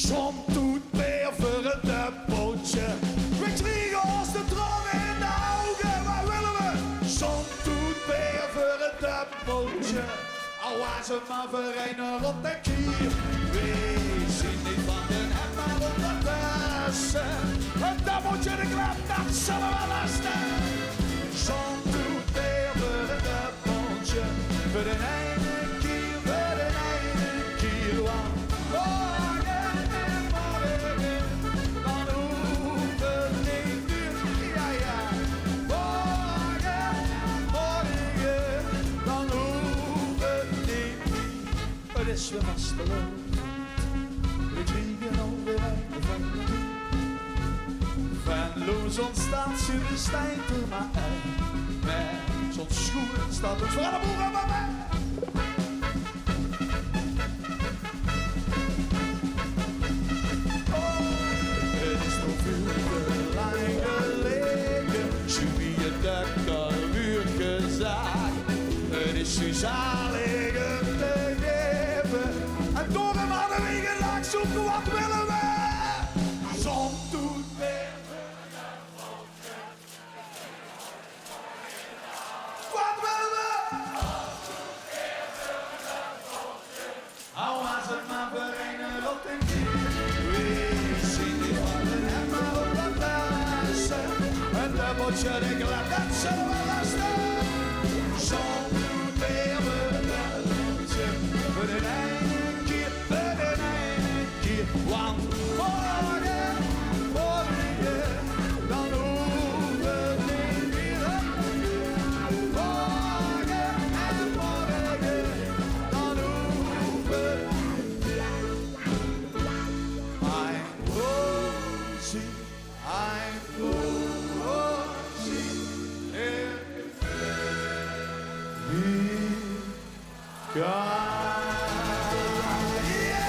Som doet meer voor een dubbeltje. We kriegen ons de tranen in de ogen, waar willen we? Som doet meer voor een dubbeltje. Al was het maar voor een rond de kier. We zien niet van den hem maar ondertussen. Een dubbeltje de klap, dat zullen we lasten. Som doet meer voor een dubbeltje. Voor de ene keer, voor de ene keer. Want morgen en morgen, dan hoeven we niet meer. Ja, ja. Morgen en morgen, dan hoeven we niet meer. Het is weer vasteloos. We kriegen alweer weinig van de toe. Venloos ontstaat ze de stijnt er maar uit. Met zo'n schoenen staat het voor de boeren bij mij. Oh, het is nog veel te lang geleden. Jimmy je dekker weer gezegd. Het is zo zalig om te geven. En door hem hadden we gelijk zoeken wat willen we. Zon doet weer. Wat willen we? Al was het maar voor een rot en kier. We zien die handen en maar op dat dansen. Een dubbeltje de glad, dat zullen we lasten. Zon doet weer voor een dubbeltje. Voor de ene keer, voor de ene keer. Want morgen, morgen, dan hoeven we niet meer. Morgen en morgen, dan hoeven we niet meer. I'm Rosie, I'm Rosie, God. Yeah!